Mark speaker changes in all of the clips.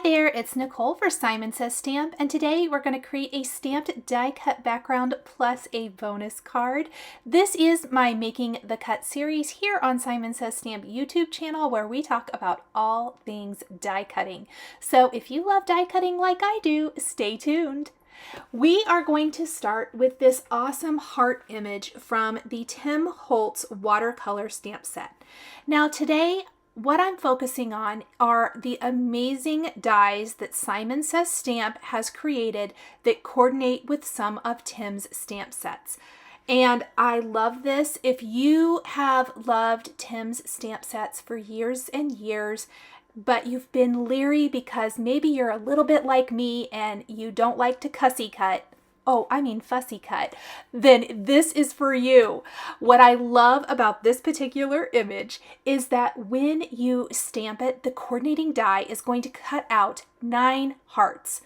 Speaker 1: there, it's Nicole for Simon Says Stamp, and today we're going to create a stamped die cut background plus a bonus card. This is my Making the Cut series here on Simon Says Stamp YouTube channel, where we talk about all things die cutting. So if you love die cutting like I do, stay tuned. We are going to start with this awesome heart image from the Tim Holtz watercolor stamp set. Now today, what I'm focusing on are the amazing dies that Simon Says Stamp has created that coordinate with some of Tim's stamp sets. And I love this. If you have loved Tim's stamp sets for years and years, but you've been leery because maybe you're a little bit like me and you don't like to fussy cut, then this is for you. What I love about this particular image is that when you stamp it, the coordinating die is going to cut out 9 hearts.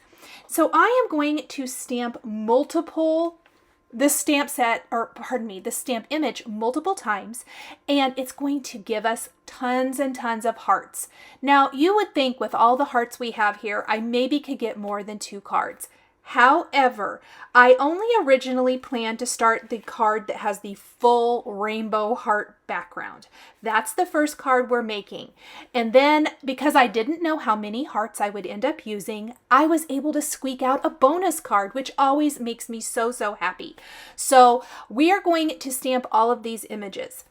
Speaker 1: So I am going to stamp the stamp image multiple times, and it's going to give us tons and tons of hearts. Now, you would think with all the hearts we have here, I maybe could get more than 2 cards. However, I only originally planned to start the card that has the full rainbow heart background. That's the first card we're making. And then, because I didn't know how many hearts I would end up using, I was able to squeak out a bonus card, which always makes me so happy. So we are going to stamp all of these images.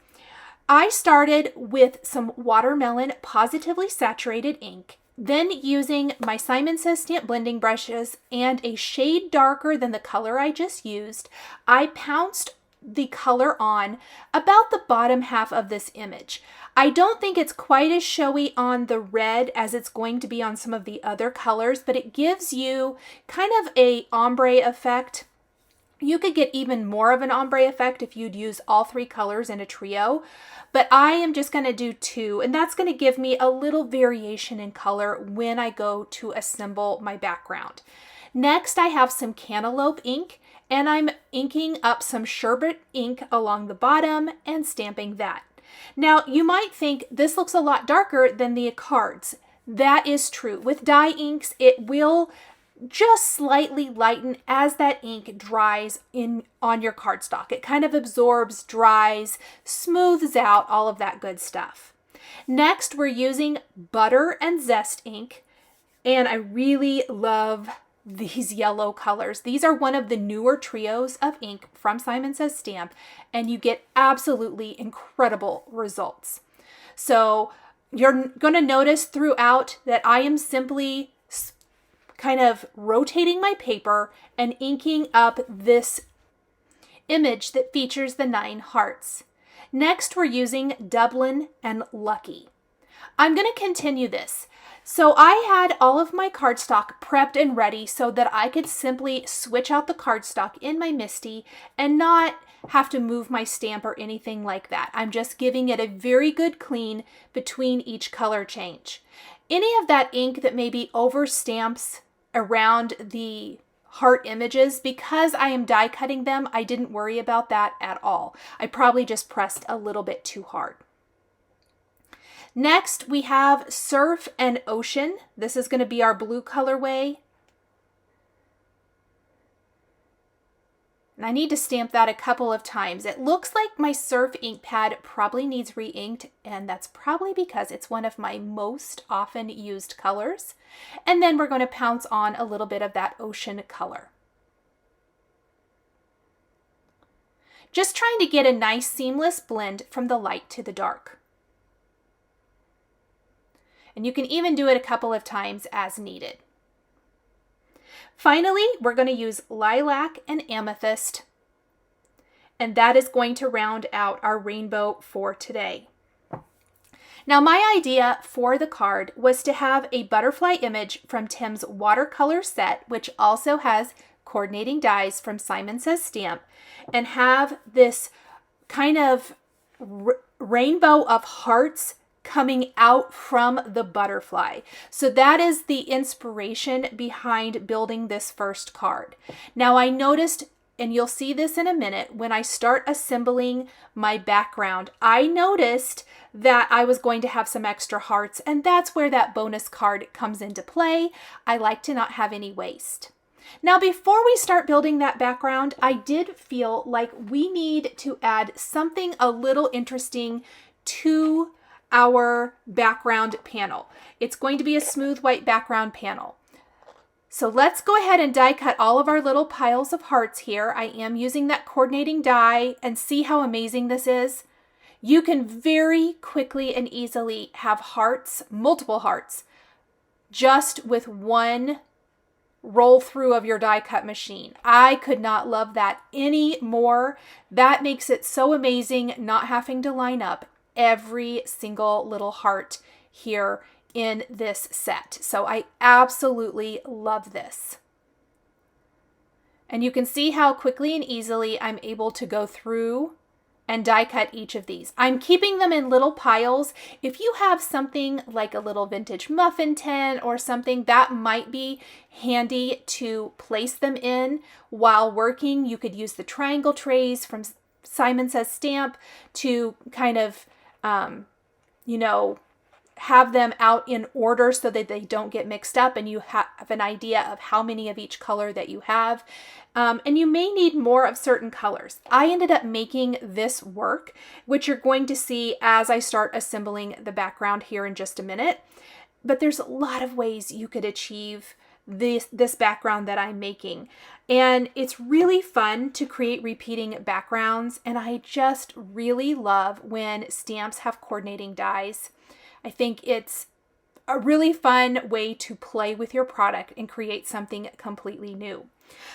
Speaker 1: I started with some watermelon Pawsitively saturated ink. Then, using my Simon Says Stamp blending brushes and a shade darker than the color I just used, I pounced the color on about the bottom half of this image. I don't think it's quite as showy on the red as it's going to be on some of the other colors, but it gives you kind of a ombre effect. You could get even more of an ombre effect if you'd use all 3 colors in a trio, but I am just going to do 2, and that's going to give me a little variation in color when I go to assemble my background. Next, I have some Cantaloupe ink, and I'm inking up some SHERBET ink along the bottom and stamping that. Now, you might think this looks a lot darker than the cards. That is true. With dye inks, it will just slightly lighten as that ink dries on your cardstock. It kind of absorbs, dries, smooths out, all of that good stuff. Next, we're using butter and zest ink, and I really love these yellow colors. These are one of the newer trios of ink from Simon Says Stamp, and you get absolutely incredible results. So you're going to notice throughout that I am simply kind of rotating my paper and inking up this image that features the 9 hearts. Next, we're using Dublin and Lucky. I'm going to continue this. So I had all of my cardstock prepped and ready so that I could simply switch out the cardstock in my MISTI and not have to move my stamp or anything like that. I'm just giving it a very good clean between each color change. Any of that ink that maybe overstamps around the heart images, because I am die cutting them, I didn't worry about that at all. I probably just pressed a little bit too hard. Next, we have Surf and Ocean. This is going to be our blue colorway. And I need to stamp that a couple of times. It looks like my Surf ink pad probably needs re-inked, and that's probably because it's one of my most often used colors. And then we're going to pounce on a little bit of that ocean color. Just trying to get a nice seamless blend from the light to the dark. And you can even do it a couple of times as needed. Finally, we're going to use Lilac and Amethyst, and that is going to round out our rainbow for today. Now, my idea for the card was to have a butterfly image from Tim's watercolor set, which also has coordinating dies from Simon Says Stamp, and have this kind of rainbow of hearts coming out from the butterfly. So that is the inspiration behind building this first card. Now, I noticed and you'll see this in a minute, when I start assembling my background, I noticed that I was going to have some extra hearts, and that's where that bonus card comes into play. I like to not have any waste. Now, before we start building that background, I did feel like we need to add something a little interesting to our background panel. It's going to be a smooth white background panel. So let's go ahead and die cut all of our little piles of hearts here. I am using that coordinating die, and see how amazing this is. You can very quickly and easily have hearts, multiple hearts, just with one roll through of your die cut machine. I could not love that any more. That makes it so amazing not having to line up every single little heart here in this set. So I absolutely love this. And you can see how quickly and easily I'm able to go through and die cut each of these. I'm keeping them in little piles. If you have something like a little vintage muffin tin or something, that might be handy to place them in while working. You could use the triangle trays from Simon Says Stamp to kind of, have them out in order so that they don't get mixed up, and you have an idea of how many of each color that you have. And you may need more of certain colors. I ended up making this work, which you're going to see as I start assembling the background here in just a minute. But there's a lot of ways you could achieve this background that I'm making. And it's really fun to create repeating backgrounds. And I just really love when stamps have coordinating dies. I think it's a really fun way to play with your product and create something completely new.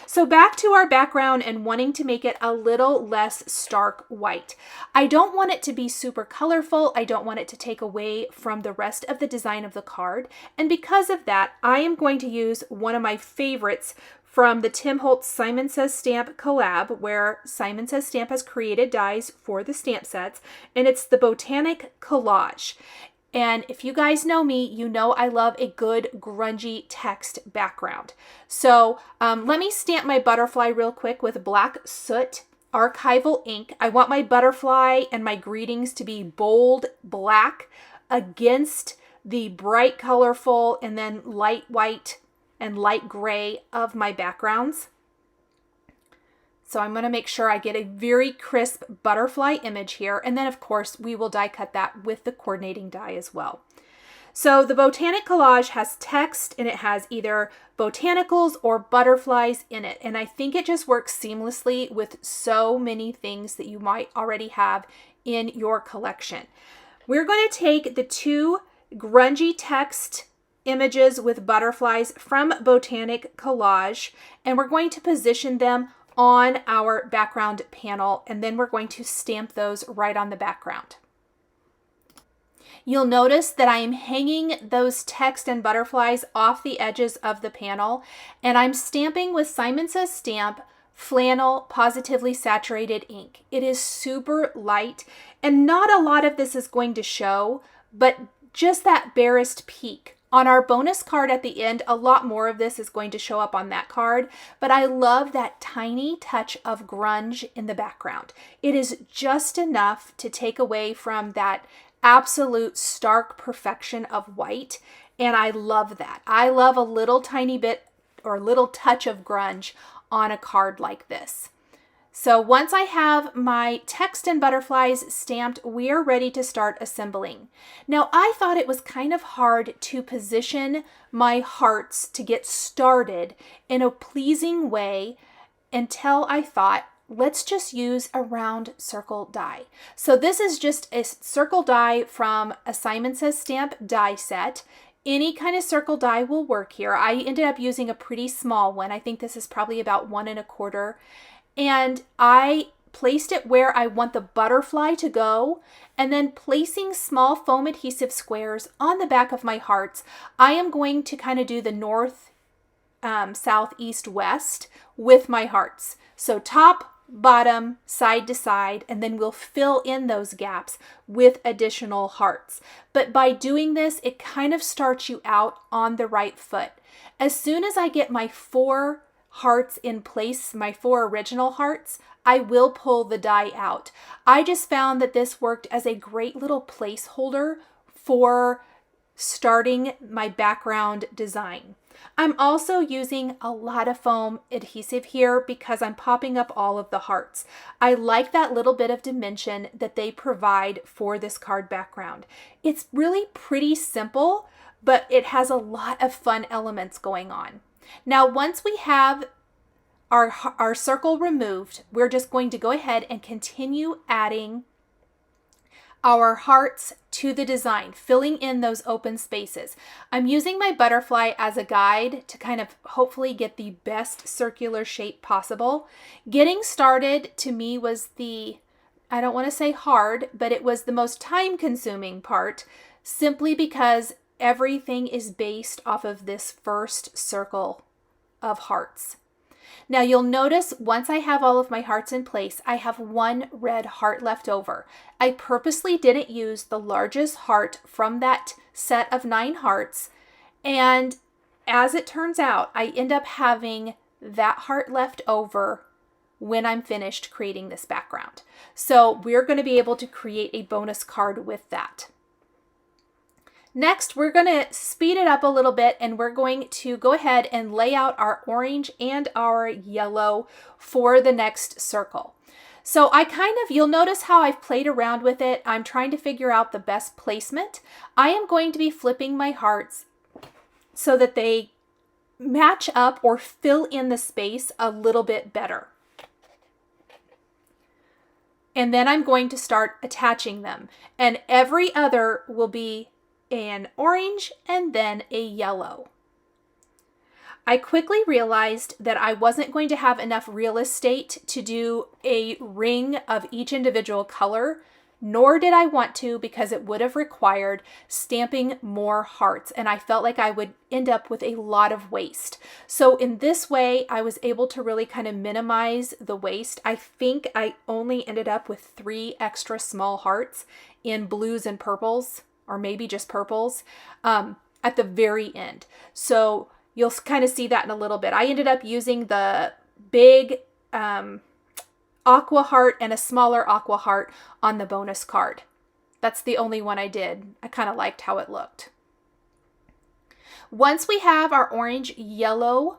Speaker 1: So back to our background and wanting to make it a little less stark white. I don't want it to be super colorful. I don't want it to take away from the rest of the design of the card. And because of that, I am going to use one of my favorites from the Tim Holtz Simon Says Stamp collab, where Simon Says Stamp has created dies for the stamp sets, and it's the Botanic Collage. And if you guys know me, you know I love a good grungy text background. So let me stamp my butterfly real quick with black soot archival ink. I want my butterfly and my greetings to be bold black against the bright colorful and then light white and light gray of my backgrounds. So I'm going to make sure I get a very crisp butterfly image here. And then of course we will die cut that with the coordinating die as well. So the Botanic Collage has text, and it has either botanicals or butterflies in it. And I think it just works seamlessly with so many things that you might already have in your collection. We're going to take the two grungy text images with butterflies from Botanic Collage, and we're going to position them on our background panel, and then we're going to stamp those right on the background. You'll notice that I am hanging those text and butterflies off the edges of the panel, and I'm stamping with Simon Says Stamp Flannel Positively Saturated ink. It is super light, and not a lot of this is going to show, but just that barest peak. On our bonus card at the end, a lot more of this is going to show up on that card, but I love that tiny touch of grunge in the background. It is just enough to take away from that absolute stark perfection of white, and I love that. I love a little tiny bit or little touch of grunge on a card like this. So once I have my text and butterflies stamped, we are ready to start assembling. Now, I thought it was kind of hard to position my hearts to get started in a pleasing way until I thought, let's just use a round circle die. So this is just a circle die from a Simon Says Stamp die set. Any kind of circle die will work here. I ended up using a pretty small one. I think this is probably about 1 1/4. And I placed it where I want the butterfly to go, and then placing small foam adhesive squares on the back of my hearts. I am going to kind of do the north, south, east, west with my hearts. So top, bottom, side to side, and then we'll fill in those gaps with additional hearts. But by doing this, it kind of starts you out on the right foot. As soon as I get my 4 hearts in place, my 4 original hearts, I will pull the die out. I just found that this worked as a great little placeholder for starting my background design. I'm also using a lot of foam adhesive here because I'm popping up all of the hearts. I like that little bit of dimension that they provide for this card background. It's really pretty simple, but it has a lot of fun elements going on. Now, once we have our circle removed, we're just going to go ahead and continue adding our hearts to the design, filling in those open spaces. I'm using my butterfly as a guide to kind of hopefully get the best circular shape possible. Getting started to me was I don't want to say hard, but it was the most time-consuming part, simply because everything is based off of this first circle of hearts. Now you'll notice once I have all of my hearts in place, I have 1 red heart left over. I purposely didn't use the largest heart from that set of 9 hearts. And as it turns out, I end up having that heart left over when I'm finished creating this background. So we're going to be able to create a bonus card with that. Next, we're going to speed it up a little bit and we're going to go ahead and lay out our orange and our yellow for the next circle. So you'll notice how I've played around with it. I'm trying to figure out the best placement. I am going to be flipping my hearts so that they match up or fill in the space a little bit better. And then I'm going to start attaching them. And every other will be an orange and then a yellow. I quickly realized that I wasn't going to have enough real estate to do a ring of each individual color, nor did I want to because it would have required stamping more hearts and I felt like I would end up with a lot of waste. So in this way, I was able to really kind of minimize the waste. I think I only ended up with 3 extra small hearts in blues and purples, or maybe just purples, at the very end. So you'll kind of see that in a little bit. I ended up using the big aqua heart and a smaller aqua heart on the bonus card. That's the only one I did. I kind of liked how it looked. Once we have our orange-yellow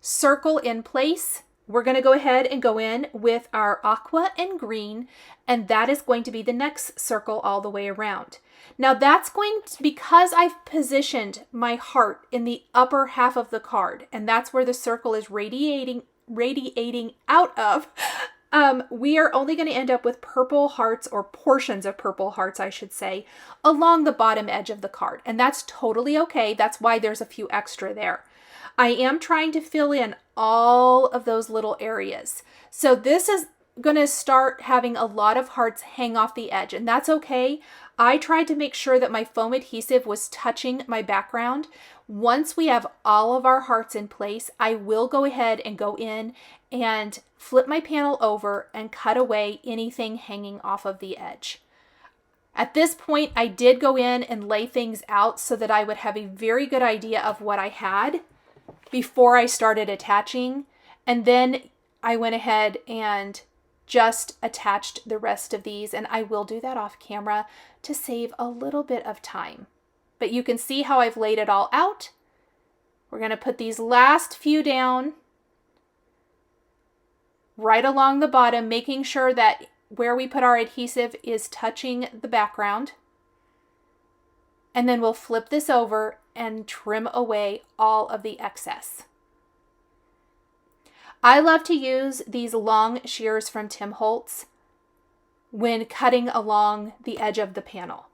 Speaker 1: circle in place, we're going to go ahead and go in with our aqua and green, and that is going to be the next circle all the way around. Now that's going to, because I've positioned my heart in the upper half of the card, and that's where the circle is radiating out of, we are only going to end up with purple hearts, or portions of purple hearts, I should say, along the bottom edge of the card. And that's totally okay. That's why there's a few extra there. I am trying to fill in all of those little areas. So this is going to start having a lot of hearts hang off the edge, and that's okay. I tried to make sure that my foam adhesive was touching my background. Once we have all of our hearts in place, I will go ahead and go in and flip my panel over and cut away anything hanging off of the edge. At this point, I did go in and lay things out so that I would have a very good idea of what I had before I started attaching. And then I went ahead and just attached the rest of these, and I will do that off camera to save a little bit of time. But you can see how I've laid it all out. We're going to put these last few down right along the bottom, making sure that where we put our adhesive is touching the background. And then we'll flip this over and trim away all of the excess. I love to use these long shears from Tim Holtz when cutting along the edge of the panel.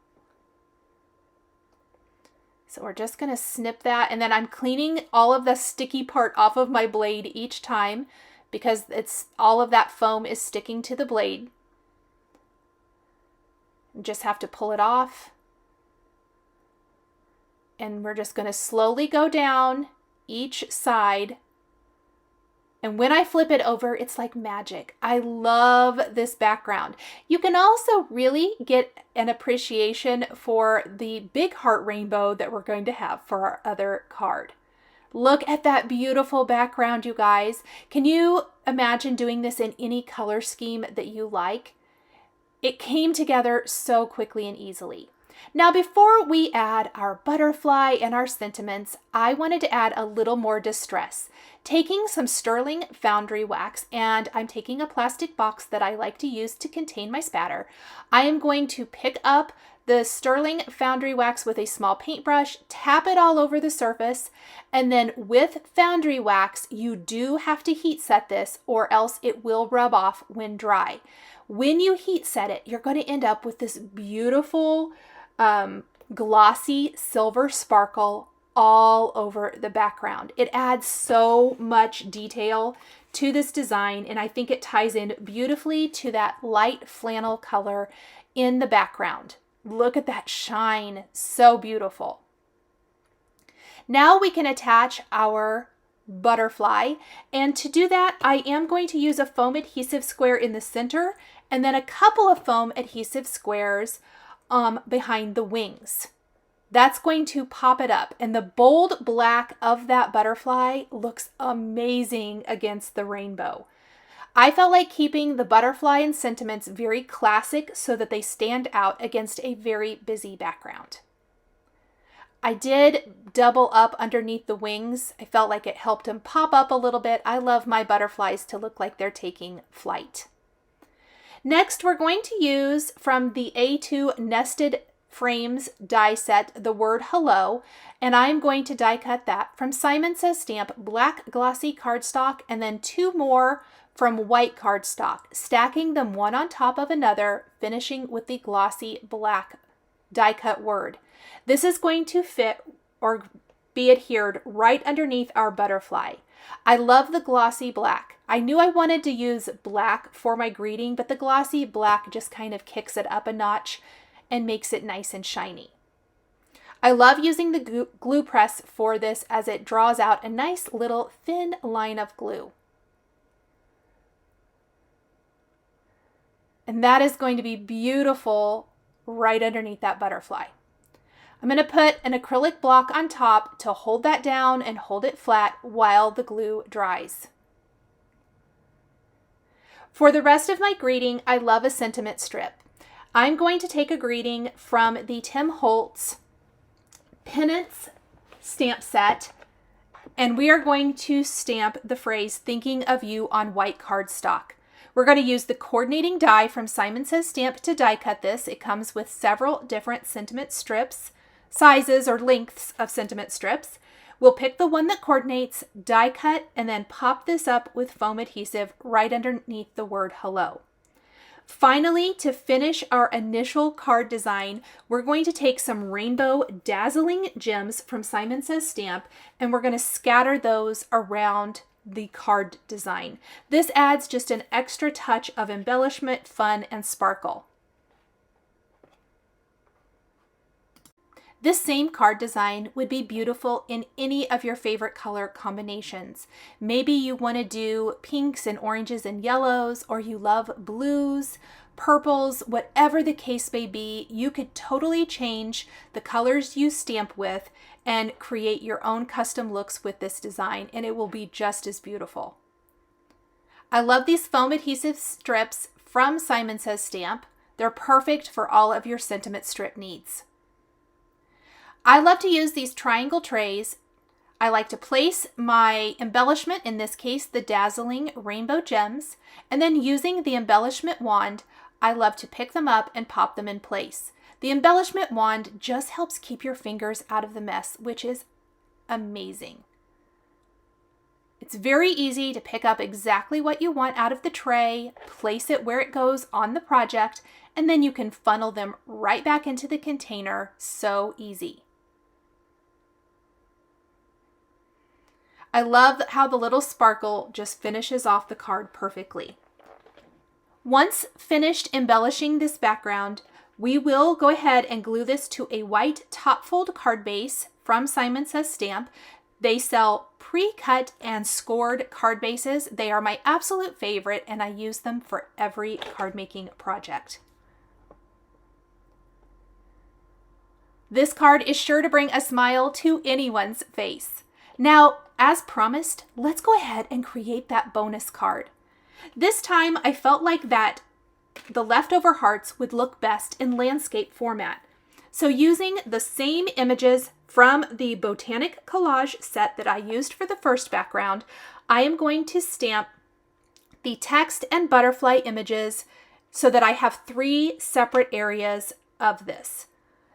Speaker 1: So we're just going to snip that, and then I'm cleaning all of the sticky part off of my blade each time because all of that foam is sticking to the blade. You just have to pull it off. And we're just going to slowly go down each side. And when I flip it over, it's like magic. I love this background. You can also really get an appreciation for the big heart rainbow that we're going to have for our other card. Look at that beautiful background, you guys. Can you imagine doing this in any color scheme that you like? It came together so quickly and easily. Now, before we add our butterfly and our sentiments, I wanted to add a little more distress. Taking some sterling foundry wax, and I'm taking a plastic box that I like to use to contain my spatter. I am going to pick up the sterling foundry wax with a small paintbrush, tap it all over the surface, and then with foundry wax, you do have to heat set this or else it will rub off when dry. When you heat set it, you're going to end up with this beautiful glossy silver sparkle all over the background. It adds so much detail to this design, and I think it ties in beautifully to that light flannel color in the background. Look at that shine, so beautiful. Now we can attach our butterfly, and to do that, I am going to use a foam adhesive square in the center and then a couple of foam adhesive squares behind the wings. That's going to pop it up, and the bold black of that butterfly looks amazing against the rainbow. I felt like keeping the butterfly and sentiments very classic so that they stand out against a very busy background. I did double up underneath the wings. I felt like it helped them pop up a little bit. I love my butterflies to look like they're taking flight. Next, we're going to use from the A2 Nested Frames die set the word hello, and I'm going to die cut that from Simon Says Stamp black glossy cardstock and then 2 more from white cardstock, stacking them one on top of another, finishing with the glossy black die cut word. This is going to fit or be adhered right underneath our butterfly. I love the glossy black. I knew I wanted to use black for my greeting, but the glossy black just kind of kicks it up a notch and makes it nice and shiny. I love using the glue press for this as it draws out a nice little thin line of glue. And that is going to be beautiful right underneath that butterfly. I'm going to put an acrylic block on top to hold that down and hold it flat while the glue dries. For the rest of my greeting, I love a sentiment strip. I'm going to take a greeting from the Tim Holtz Pennants stamp set, and we are going to stamp the phrase "thinking of you" on white cardstock. We're going to use the coordinating die from Simon Says Stamp to die cut this. It comes with several different sentiment strips, sizes or lengths of sentiment strips. We'll pick the one that coordinates, die cut, and then pop this up with foam adhesive right underneath the word hello. Finally, to finish our initial card design, we're going to take some rainbow dazzling gems from Simon Says Stamp, and we're going to scatter those around the card design. This adds just an extra touch of embellishment, fun, and sparkle. This same card design would be beautiful in any of your favorite color combinations. Maybe you want to do pinks and oranges and yellows, or you love blues, purples, whatever the case may be. You could totally change the colors you stamp with and create your own custom looks with this design, and it will be just as beautiful. I love these foam adhesive strips from Simon Says Stamp. They're perfect for all of your sentiment strip needs. I love to use these triangle trays. I like to place my embellishment, in this case, the dazzling rainbow gems, and then using the embellishment wand, I love to pick them up and pop them in place. The embellishment wand just helps keep your fingers out of the mess, which is amazing. It's very easy to pick up exactly what you want out of the tray, place it where it goes on the project, and then you can funnel them right back into the container. So easy. I love how the little sparkle just finishes off the card perfectly. Once finished embellishing this background, we will go ahead and glue this to a white top fold card base from Simon Says Stamp. They sell pre-cut and scored card bases. They are my absolute favorite, and I use them for every card making project. This card is sure to bring a smile to anyone's face. Now, as promised, let's go ahead and create that bonus card. This time I felt like that the leftover hearts would look best in landscape format. So using the same images from the Botanic collage set that I used for the first background, I am going to stamp the text and butterfly images so that I have 3 separate areas of this.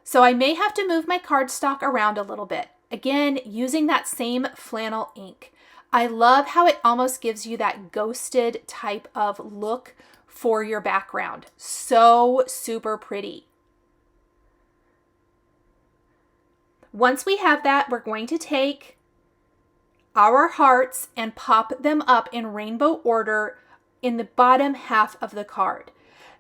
Speaker 1: So I may have to move my cardstock around a little bit. Again, using that same flannel ink. I love how it almost gives you that ghosted type of look for your background. So super pretty. Once we have that, we're going to take our hearts and pop them up in rainbow order in the bottom half of the card.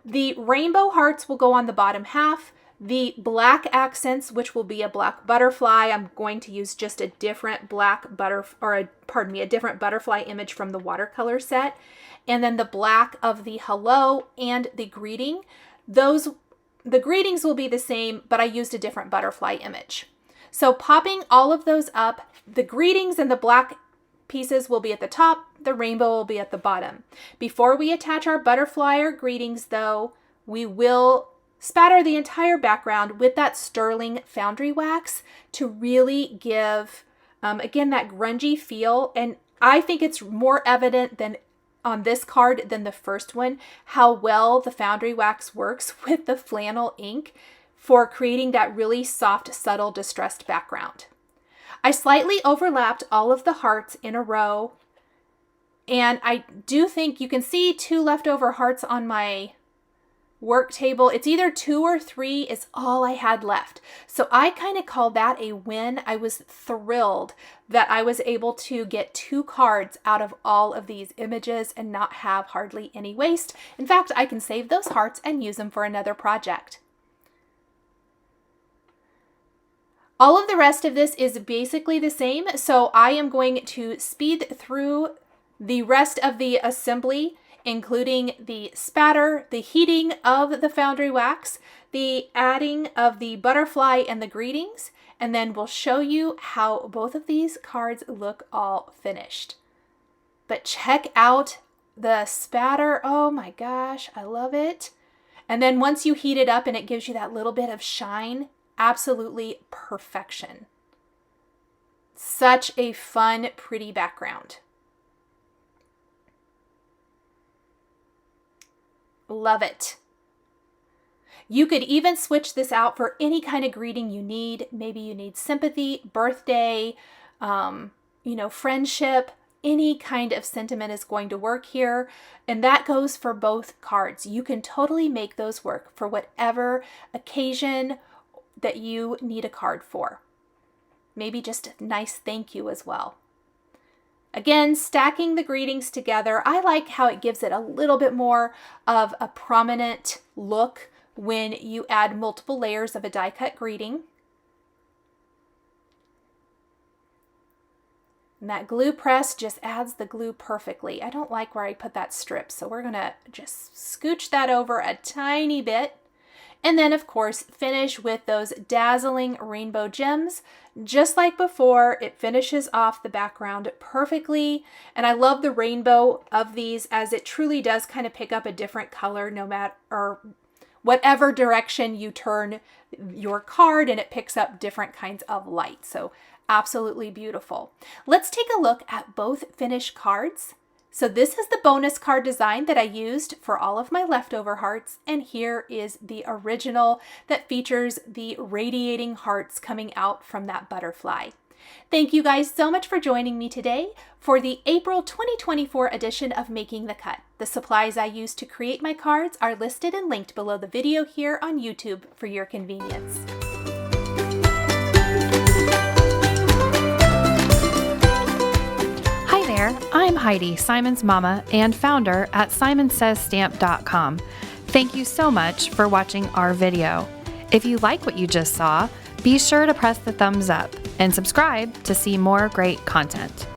Speaker 1: The rainbow hearts will go on the bottom half. The black accents, which will be a black butterfly, I'm going to use just a different a different butterfly image from the watercolor set. And then the black of the hello and the greeting. The greetings will be the same, but I used a different butterfly image. So popping all of those up, the greetings and the black pieces will be at the top, the rainbow will be at the bottom. Before we attach our butterfly or greetings though, we will spatter the entire background with that sterling foundry wax to really give, again, that grungy feel. And I think it's more evident than on this card than the first one, how well the foundry wax works with the flannel ink for creating that really soft, subtle, distressed background. I slightly overlapped all of the hearts in a row, and I do think you can see 2 leftover hearts on my work table. It's either 2 or 3 is all I had left. So I kind of call that a win. I was thrilled that I was able to get 2 cards out of all of these images and not have hardly any waste. In fact, I can save those hearts and use them for another project. All of the rest of this is basically the same, so I am going to speed through the rest of the assembly, including the spatter, the heating of the foundry wax, the adding of the butterfly and the greetings, and then we'll show you how both of these cards look all finished. But check out the spatter. Oh my gosh, I love it. And then once you heat it up and it gives you that little bit of shine, absolutely perfection. Such a fun, pretty background. Love it. You could even switch this out for any kind of greeting you need. Maybe you need sympathy, birthday, friendship. Any kind of sentiment is going to work here. And that goes for both cards. You can totally make those work for whatever occasion that you need a card for. Maybe just a nice thank you as well. Again, stacking the greetings together, I like how it gives it a little bit more of a prominent look when you add multiple layers of a die cut greeting. And that glue press just adds the glue perfectly. I don't like where I put that strip, so we're gonna just scooch that over a tiny bit. And then, of course, finish with those dazzling rainbow gems. Just like before, it finishes off the background perfectly. And I love the rainbow of these as it truly does kind of pick up a different color no matter, or whatever direction you turn your card, and it picks up different kinds of light. So absolutely beautiful. Let's take a look at both finished cards. So this is the bonus card design that I used for all of my leftover hearts, and here is the original that features the radiating hearts coming out from that butterfly. Thank you guys so much for joining me today for the April 2024 edition of Making the Cut. The supplies I used to create my cards are listed and linked below the video here on YouTube for your convenience.
Speaker 2: I'm Heidi, Simon's mama and founder at simonsaysstamp.com. Thank you so much for watching our video. If you like what you just saw, be sure to press the thumbs up and subscribe to see more great content.